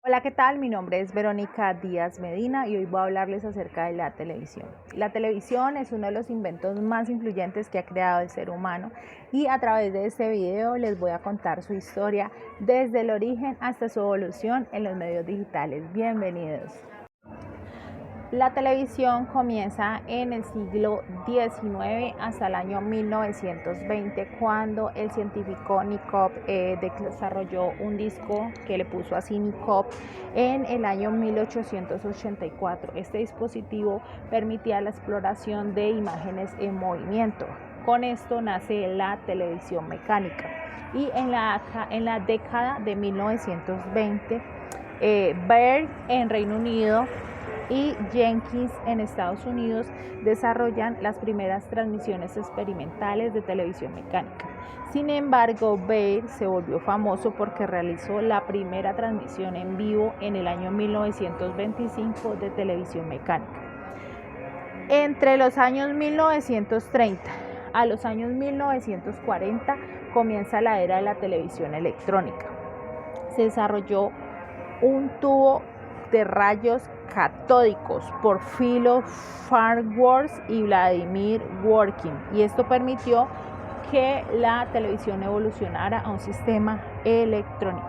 Hola, ¿qué tal? Mi nombre es Verónica Díaz Medina y hoy voy a hablarles acerca de la televisión. La televisión es uno de los inventos más influyentes que ha creado el ser humano y a través de este video les voy a contar su historia desde el origen hasta su evolución en los medios digitales. Bienvenidos. La televisión comienza en el siglo XIX hasta el año 1920, cuando el científico Nikob desarrolló un disco que le puso así Nikob en el año 1884. Este dispositivo permitía la exploración de imágenes en movimiento. Con esto nace la televisión mecánica. Y en la década de 1920, Baird en Reino Unido y Jenkins en Estados Unidos desarrollan las primeras transmisiones experimentales de televisión mecánica. Sin embargo, Baird se volvió famoso porque realizó la primera transmisión en vivo en el año 1925 de televisión mecánica. Entre los años 1930 a los años 1940 comienza la era de la televisión electrónica. Se desarrolló un tubo de rayos catódicos por Philo Farnsworth y Vladimir Dworkin, y esto permitió que la televisión evolucionara a un sistema electrónico.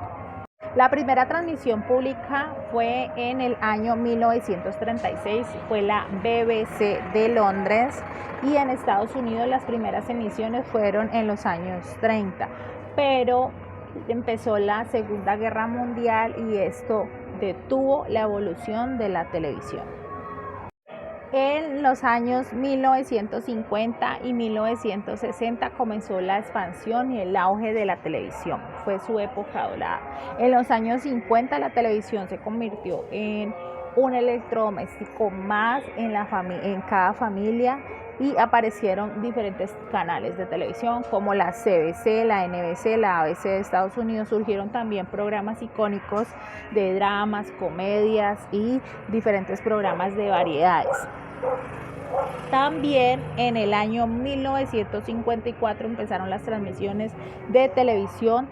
La primera transmisión pública fue en el año 1936, fue la BBC de Londres, y en Estados Unidos las primeras emisiones fueron en los años 30, pero empezó la Segunda Guerra Mundial y esto detuvo la evolución de la televisión. En los años 1950 y 1960 comenzó la expansión y el auge de la televisión. Fue su época dorada. En los años 50 la televisión se convirtió en un electrodoméstico más en cada familia, y aparecieron diferentes canales de televisión como la CBC, la NBC, la ABC de Estados Unidos. Surgieron también programas icónicos de dramas, comedias y diferentes programas de variedades. También en el año 1954 empezaron las transmisiones de televisión,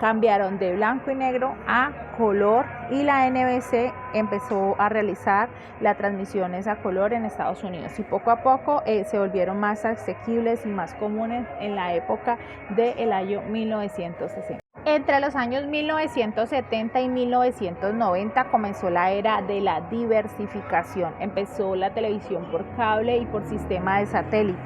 cambiaron de blanco y negro a color, y la NBC empezó a realizar las transmisiones a color en Estados Unidos, y poco a poco se volvieron más asequibles y más comunes en la época del año 1960. Entre los años 1970 y 1990 comenzó la era de la diversificación. Empezó la televisión por cable y por sistema de satélite.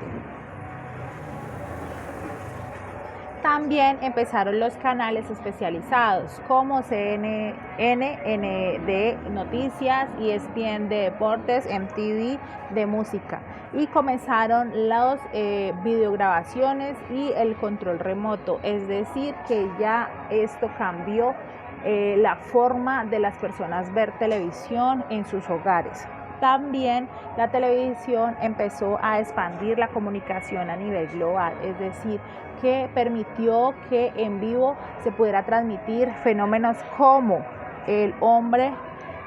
También empezaron los canales especializados como CNN de noticias, ESPN de deportes, MTV de música, y comenzaron las videograbaciones y el control remoto, es decir, que ya esto cambió la forma de las personas ver televisión en sus hogares. También la televisión empezó a expandir la comunicación a nivel global, es decir, que permitió que en vivo se pudiera transmitir fenómenos como el hombre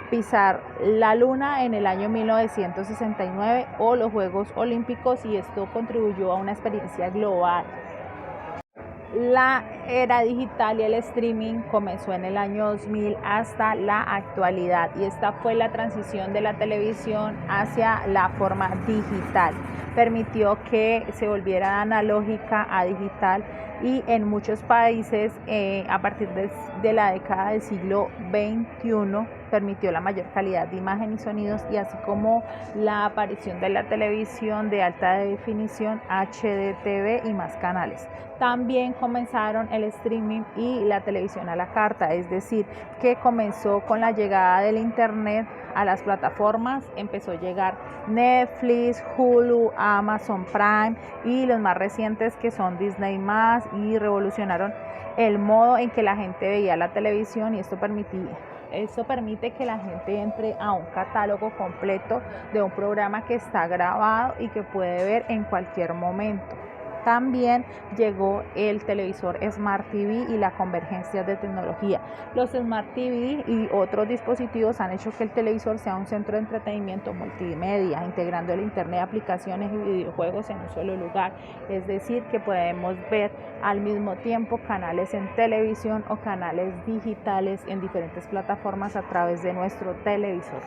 pisar la luna en el año 1969 o los Juegos Olímpicos, y esto contribuyó a una experiencia global. La era digital y el streaming comenzó en el año 2000 hasta la actualidad, y esta fue la transición de la televisión hacia la forma digital. Permitió que se volviera analógica a digital, y en muchos países a partir de la década del siglo XXI permitió la mayor calidad de imagen y sonidos, y así como la aparición de la televisión de alta definición, HDTV y más canales. También comenzaron el streaming y la televisión a la carta, es decir, que comenzó con la llegada del internet a las plataformas. Empezó a llegar Netflix, Hulu, Amazon Prime y los más recientes que son Disney+, y revolucionaron el modo en que la gente veía la televisión, y esto permite que la gente entre a un catálogo completo de un programa que está grabado y que puede ver en cualquier momento. También llegó el televisor Smart TV y la convergencia de tecnología. Los Smart TV y otros dispositivos han hecho que el televisor sea un centro de entretenimiento multimedia, integrando el internet, aplicaciones y videojuegos en un solo lugar. Es decir, que podemos ver al mismo tiempo canales en televisión o canales digitales en diferentes plataformas a través de nuestro televisor.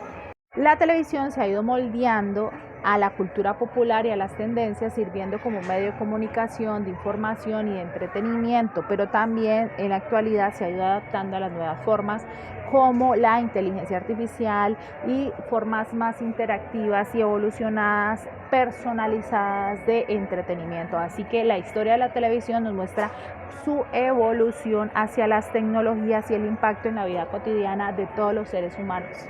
La televisión se ha ido moldeando a la cultura popular y a las tendencias, sirviendo como medio de comunicación, de información y de entretenimiento, pero también en la actualidad se ha ido adaptando a las nuevas formas como la inteligencia artificial y formas más interactivas y evolucionadas, personalizadas de entretenimiento. Así que la historia de la televisión nos muestra su evolución hacia las tecnologías y el impacto en la vida cotidiana de todos los seres humanos.